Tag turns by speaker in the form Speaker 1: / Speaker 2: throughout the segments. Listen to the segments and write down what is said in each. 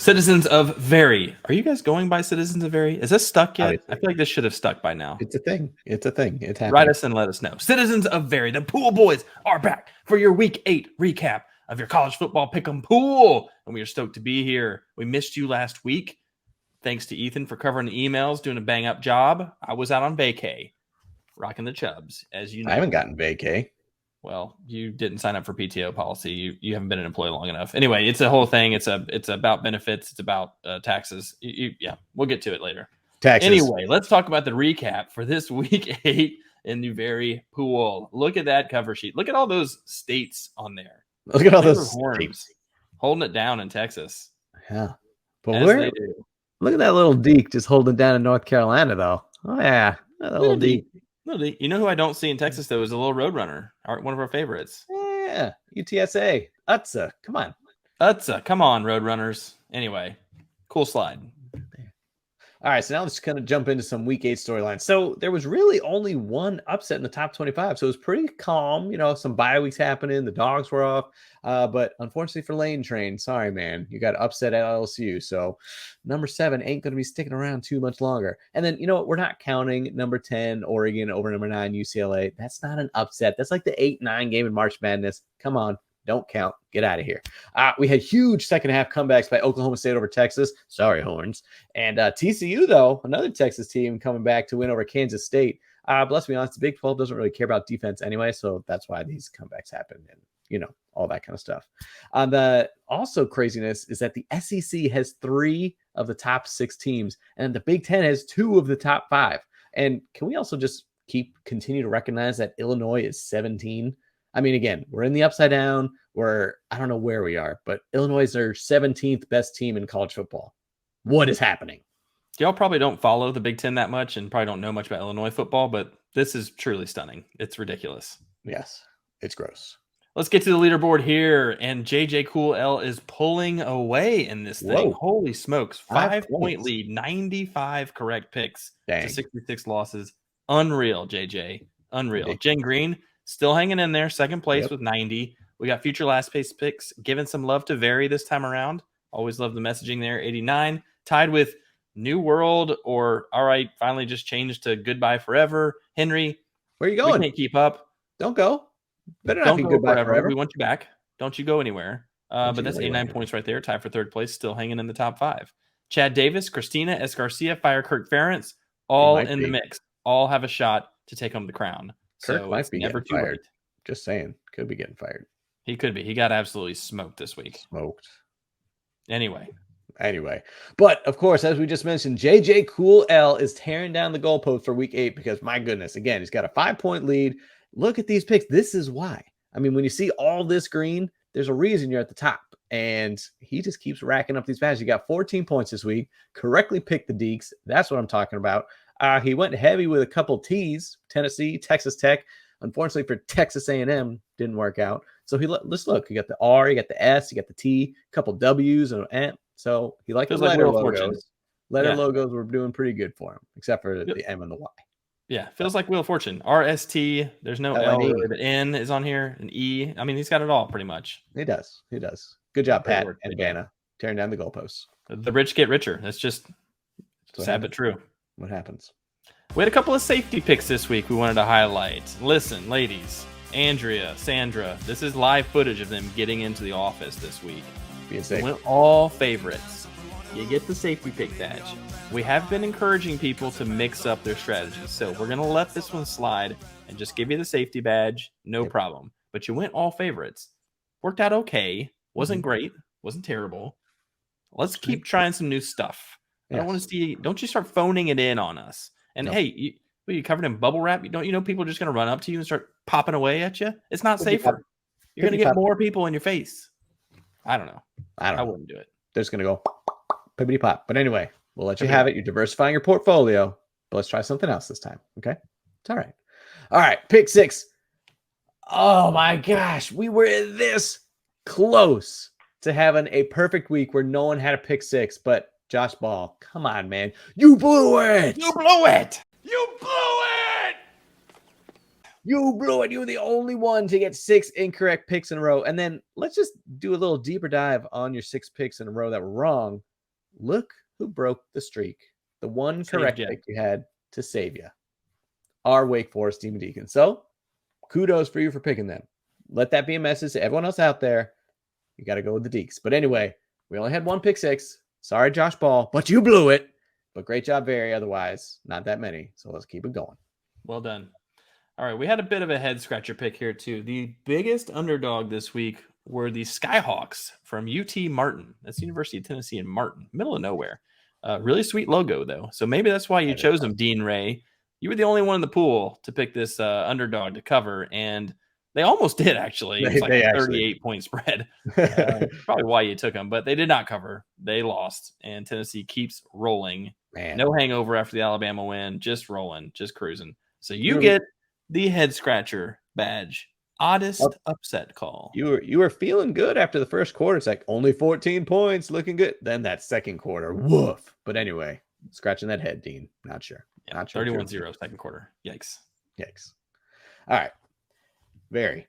Speaker 1: Citizens of Vari. Are you guys going by Citizens of Vari? Is this stuck yet?
Speaker 2: Obviously.
Speaker 1: I feel like this should have stuck by now.
Speaker 2: It's a thing. It's a thing. It's happening.
Speaker 1: Write us and let us know. Citizens of Vari, the Pool Boys are back for your Week 8 recap of your college football pick'em pool. And we are stoked to be here. We missed you last week. Thanks to Ethan for covering the emails, doing a bang-up job. I was out on vacay, rocking the chubs, as you know.
Speaker 2: I haven't gotten vacay.
Speaker 1: Well, you didn't sign up for PTO policy. You haven't been an employee long enough. Anyway, it's a whole thing. It's about benefits. It's about taxes. Yeah, we'll get to it later.
Speaker 2: Taxes.
Speaker 1: Anyway, let's talk about the recap for this Week 8 in the Vari pool. Look at that cover sheet. Look at all those states on there.
Speaker 2: Look at all those states
Speaker 1: holding it down in Texas.
Speaker 2: Yeah, but look at that little Deke just holding it down in North Carolina, though. Oh yeah, that little Deke.
Speaker 1: You know who I don't see in Texas, though, is a little Roadrunner, one of our favorites.
Speaker 2: Yeah, UTSA. Utsa. Come on.
Speaker 1: Utsa. Come on, Roadrunners. Anyway, cool slide.
Speaker 2: All right, so now let's kind of jump into some Week 8 storylines. So there was really only one upset in the top 25, so it was pretty calm. You know, some bye weeks happening. The dogs were off. But unfortunately for Lane Train, sorry, man, you got upset at LSU. So number 7 ain't going to be sticking around too much longer. And then, you know what? We're not counting number 10, Oregon, over number 9, UCLA. That's not an upset. That's like the 8-9 game in March Madness. Come on. Don't count. Get out of here. We had huge second half comebacks by Oklahoma State over Texas. Sorry, Horns. And TCU, though, another Texas team coming back to win over Kansas State. But let's be honest, the Big 12 doesn't really care about defense anyway, so that's why these comebacks happen and, you know, all that kind of stuff. The also craziness is that the SEC has 3 of the top 6 teams, and the Big 10 has 2 of the top 5. And can we also just continue to recognize that Illinois is 17? I mean, again, we're in the upside down. I don't know where we are, but Illinois is their 17th best team in college football. What is happening?
Speaker 1: Y'all probably don't follow the Big Ten that much and probably don't know much about Illinois football, but this is truly stunning. It's ridiculous.
Speaker 2: Yes, it's gross.
Speaker 1: Let's get to the leaderboard here, and JJ Cool L is pulling away in this thing. Whoa. Holy smokes. 5-point lead, 95 correct picks to 66 losses. Unreal, JJ. Unreal. Jen Green still hanging in there, second place with 90. We got future last place picks, giving some love to Vari this time around. Always love the messaging there, 89. Tied with New World or, all right, finally just changed to Goodbye Forever. Henry,
Speaker 2: where are you going?
Speaker 1: We can't keep up.
Speaker 2: Don't go. Better not be Goodbye Forever.
Speaker 1: We want you back. Don't you go anywhere. But that's 89 points right there. Tied for third place, still hanging in the top 5. Chad Davis, Christina S. Garcia, Fire Kirk Ferentz, all in the mix. All have a shot to take home the crown.
Speaker 2: Kirk might be never too fired. Just saying, could be getting fired.
Speaker 1: He could be. He got absolutely smoked this week.
Speaker 2: Smoked.
Speaker 1: Anyway.
Speaker 2: But of course, as we just mentioned, JJ Cool L is tearing down the goalpost for Week 8 because, my goodness, again, he's got a 5-point lead. Look at these picks. This is why. I mean, when you see all this green, there's a reason you're at the top. And he just keeps racking up these badges. He got 14 points this week. Correctly picked the Deeks. That's what I'm talking about. He went heavy with a couple T's, Tennessee, Texas Tech. Unfortunately for Texas A&M, didn't work out. So let's look. You got the R, you got the S, you got the T, a couple W's, and an. So he liked the letter logos. Logos were doing pretty good for him, except for the M and the Y.
Speaker 1: Yeah, feels like Wheel of Fortune. RST, there's no L. The N is on here, an E. I mean, he's got it all pretty much.
Speaker 2: He does. Good job, Pat and Vanna, tearing down the goalposts.
Speaker 1: The rich get richer. That's just sad but true.
Speaker 2: What happens?
Speaker 1: We had a couple of safety picks this week we wanted to highlight. Listen, ladies, Andrea, Sandra, this is live footage of them getting into the office this week.
Speaker 2: Being safe.
Speaker 1: Went all favorites. You get the safety pick badge. We have been encouraging people to mix up their strategies. So we're going to let this one slide and just give you the safety badge. No problem. But you went all favorites. Worked out okay. Wasn't great. Wasn't terrible. Let's keep trying some new stuff. I don't want to see, don't you start phoning it in on us. And hey, you covered in bubble wrap? Don't you know people are just going to run up to you and start popping away at you? It's not safer. You're going to get more people in your face. I don't know. I wouldn't do it.
Speaker 2: They're just going to go pippity pop. But anyway, we'll let you have it. You're diversifying your portfolio. But let's try something else this time. Okay? It's all right. All right. Pick 6. Oh my gosh. We were this close to having a perfect week where no one had a pick 6, but Josh Ball, come on, man. You blew it.
Speaker 1: You blew it.
Speaker 2: You blew it. You were the only one to get 6 incorrect picks in a row. And then let's just do a little deeper dive on your 6 picks in a row that were wrong. look who broke the streak. The one
Speaker 1: Saved
Speaker 2: correct
Speaker 1: ya.
Speaker 2: pick you had to save you. Our Wake Forest Demon Deacon. So kudos for you for picking them. Let that be a message to everyone else out there. You got to go with the Deeks. But anyway, we only had one pick six. Sorry, Josh Ball, but you blew it. But great job, Vari. Otherwise, not that many. So let's keep it going.
Speaker 1: Well done. All right, we had a bit of a head scratcher pick here too. The biggest underdog this week were the Skyhawks from UT Martin. That's University of Tennessee in Martin, middle of nowhere. Really sweet logo though. So maybe that's why you chose them, Dean Ray. You were the only one in the pool to pick this underdog to cover, and they almost did actually. It was like a 38-point spread. Probably why you took them, but they did not cover. They lost, and Tennessee keeps rolling. Man. No hangover after the Alabama win, just rolling, just cruising. So you get the head scratcher badge. Oddest upset call.
Speaker 2: You were feeling good after the first quarter. It's like only 14 points, looking good. Then that second quarter, woof. But anyway, scratching that head, Dean. Not sure.
Speaker 1: Yeah,
Speaker 2: not sure.
Speaker 1: 31-0 second quarter. Yikes.
Speaker 2: All right. Vari.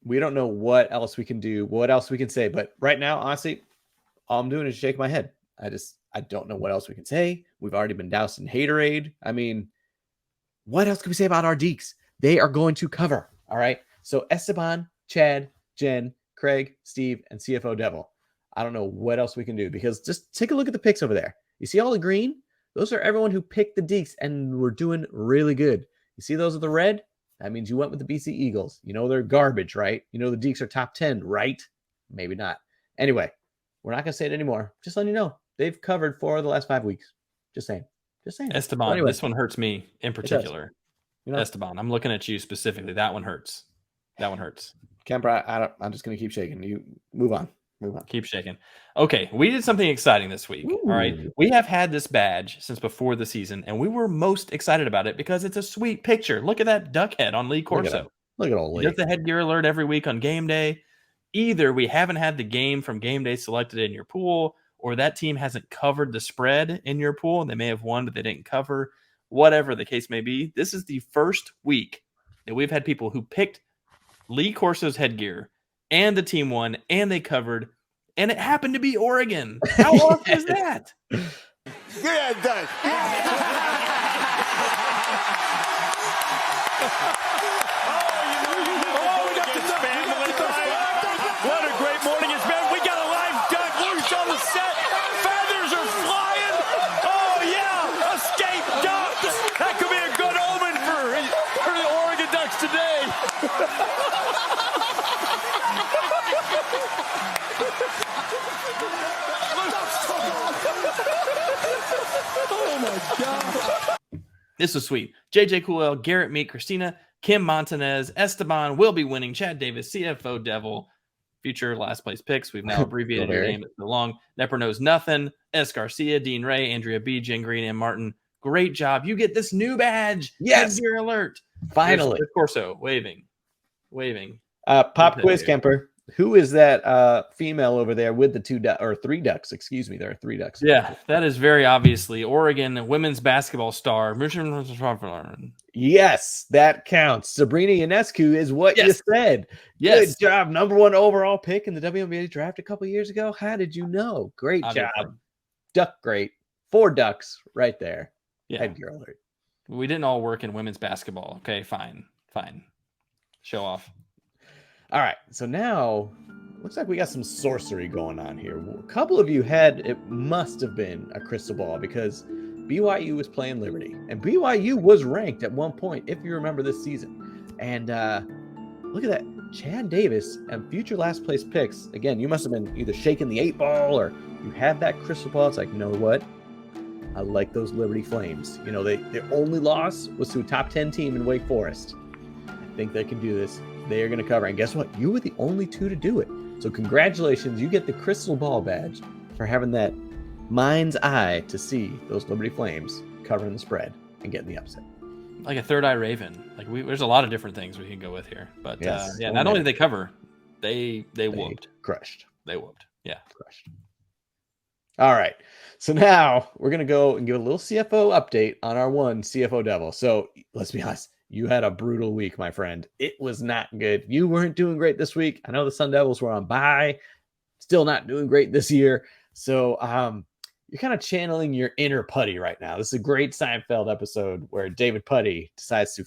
Speaker 2: We don't know what else we can do, what else we can say. But right now, honestly, all I'm doing is shake my head. I don't know what else we can say. We've already been doused in haterade. I mean, what else can we say about our Deeks? They are going to cover. All right. So Esteban, Chad, Jen, Craig, Steve, and CFO Devil. I don't know what else we can do because just take a look at the picks over there. You see all the green? Those are everyone who picked the Deeks and were doing really good. You see those with the red? That means you went with the BC Eagles. You know they're garbage, right? You know the Deeks are top 10, right? Maybe not. Anyway, we're not going to say it anymore. Just letting you know. They've covered 4 of the last 5 weeks. Just saying.
Speaker 1: Esteban, anyway, this one hurts me in particular.
Speaker 2: You know,
Speaker 1: Esteban, I'm looking at you specifically. That one hurts.
Speaker 2: Kemper, I'm just going to keep shaking. You move on.
Speaker 1: Keep shaking. Okay, we did something exciting this week.
Speaker 2: Ooh.
Speaker 1: All right. We have had this badge since before the season, and we were most excited about it because it's a sweet picture. Look at that duck head on Lee Corso.
Speaker 2: Look at old Lee.
Speaker 1: He does the headgear alert every week on game day. Either we haven't had the game from game day selected in your pool, or that team hasn't covered the spread in your pool. They may have won, but they didn't cover. Whatever the case may be, this is the first week that we've had people who picked Lee Corso's headgear and the team won and they covered, and it happened to be Oregon. How awesome is that?
Speaker 3: Yeah, it does. What a great morning it's been. We got a live duck loose on the set. Feathers are flying. Oh, yeah, escape ducks. That could be a good omen for the Oregon Ducks today. Oh, my God.
Speaker 1: This was sweet. JJ Coolell, Garrett Meek, Christina, Kim Montanez, Esteban will be winning. Chad Davis, CFO Devil, future last place picks. We've now abbreviated your name so long. Nepper knows nothing. S. Garcia, Dean Ray, Andrea B, Jen Green, and Martin. Great job. You get this new badge.
Speaker 2: Yes.
Speaker 1: Headgear alert.
Speaker 2: Finally.
Speaker 1: Corso waving.
Speaker 2: Pop quiz, Kemper. Who is that female over there with the 3 ducks? Excuse me. There are 3 ducks.
Speaker 1: Yeah, that is very obviously Oregon women's basketball star.
Speaker 2: Yes, that counts. Sabrina Ionescu is what you said.
Speaker 1: Yes.
Speaker 2: Good job. Number 1 overall pick in the WNBA draft a couple years ago. How did you know? Great job. Duck great. 4 ducks right there.
Speaker 1: Yeah.
Speaker 2: Headgear alert.
Speaker 1: We didn't all work in women's basketball. Okay, fine. Show off.
Speaker 2: All right, so now looks like we got some sorcery going on here. A couple of you it must have been a crystal ball because BYU was playing Liberty, and BYU was ranked at one point, if you remember this season. And look at that, Chad Davis and future last place picks. Again, you must have been either shaking the 8 ball or you had that crystal ball. It's like, you know what? I like those Liberty Flames. You know, their only loss was to a top 10 team in Wake Forest. I think they can do this. They are going to cover. And guess what? You were the only 2 to do it. So congratulations. You get the crystal ball badge for having that mind's eye to see those Liberty Flames covering the spread and getting the upset.
Speaker 1: Like a third eye raven. Like there's a lot of different things we can go with here. But
Speaker 2: yes,
Speaker 1: not only did they cover, they whooped.
Speaker 2: Crushed.
Speaker 1: They whooped. Yeah.
Speaker 2: Crushed. All right. So now we're going to go and give a little CFO update on our one CFO Devil. So let's be honest. You had a brutal week, my friend. It was not good. You weren't doing great this week. I know the Sun Devils were on bye. Still not doing great this year. So you're kind of channeling your inner Putty right now. This is a great Seinfeld episode where David Putty decides to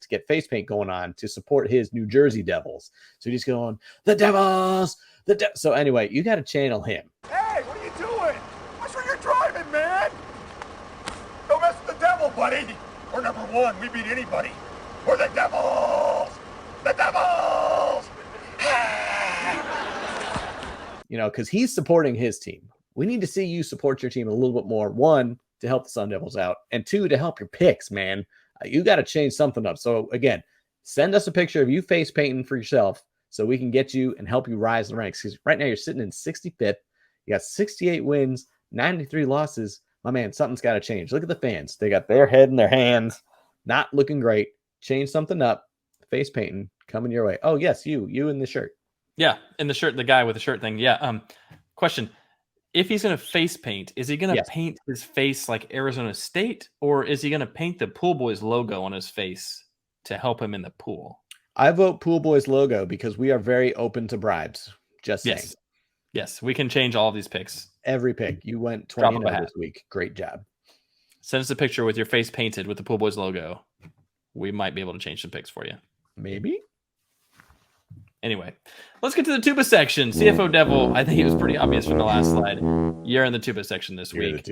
Speaker 2: get face paint going on to support his New Jersey Devils. So he's going, the Devils, So anyway, you got to channel him.
Speaker 4: Hey, what are you doing? Watch where you're driving, man. Don't mess with the devil, buddy. We're number one. We beat anybody. We're the Devils. The Devils.
Speaker 2: Because he's supporting his team. We need to see you support your team a little bit more. One, to help the Sun Devils out, and two, to help your picks, man. You got to change something up. So again, send us a picture of you face painting for yourself so we can get you and help you rise the ranks. Because right now you're sitting in 65th. You got 68 wins, 93 losses. My man, something's got to change. Look at the fans. They got their head in their hands, not looking great. Change something up. Face painting coming your way. Oh, yes, you in the shirt.
Speaker 1: Yeah, in the shirt, the guy with the shirt thing. Yeah. Question. If he's going to face paint, is he going to paint his face like Arizona State, or is he going to paint the Pool Boys logo on his face to help him in the pool?
Speaker 2: I vote Pool Boys logo because we are very open to bribes. Just saying.
Speaker 1: Yes, we can change all of these picks.
Speaker 2: Every pick. You went 20 this week. Great job.
Speaker 1: Send us a picture with your face painted with the Pool Boys logo. We might be able to change some picks for you.
Speaker 2: Maybe.
Speaker 1: Anyway, let's get to the tuba section. CFO Devil, I think it was pretty obvious from the last slide. You're in the tuba section this week.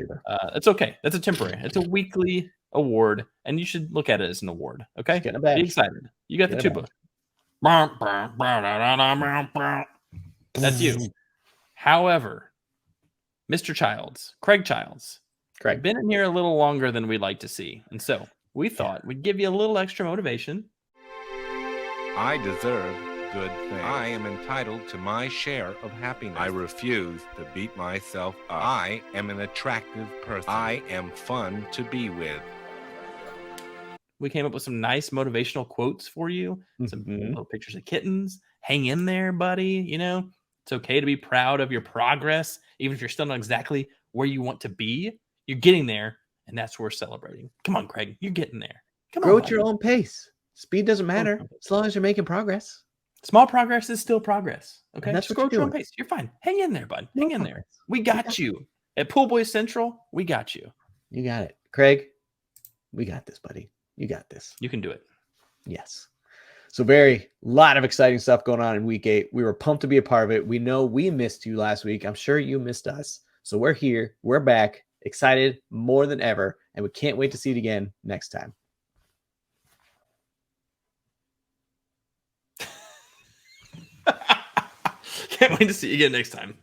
Speaker 1: It's okay. That's a temporary. It's a weekly award, and you should look at it as an award. Okay? Be excited. You got the tuba. That's you. However, Mr. Craig Childs, been in here a little longer than we'd like to see. And so we thought we'd give you a little extra motivation.
Speaker 5: I deserve good things. I am entitled to my share of happiness. I refuse to beat myself up. I am an attractive person. I am fun to be with.
Speaker 1: We came up with some nice motivational quotes for you. Some little pictures of kittens. Hang in there, buddy. It's okay to be proud of your progress, even if you're still not exactly where you want to be. You're getting there, and that's what we're celebrating. Come on, Craig. You're getting there.
Speaker 2: Grow at your own pace. Speed doesn't matter as long as you're making progress.
Speaker 1: Small progress is still progress. Okay,
Speaker 2: and that's
Speaker 1: just
Speaker 2: grow
Speaker 1: at your own pace. You're fine. Hang in there, bud. Hang in there. We got you. At Pool Boys Central, we got you.
Speaker 2: You got it. Craig, we got this, buddy. You got this.
Speaker 1: You can do it.
Speaker 2: Yes. So a lot of exciting stuff going on in week 8. We were pumped to be a part of it. We know we missed you last week. I'm sure you missed us. So we're here. We're back. Excited more than ever. And we can't wait to see it again next time.
Speaker 1: Can't wait to see you again next time.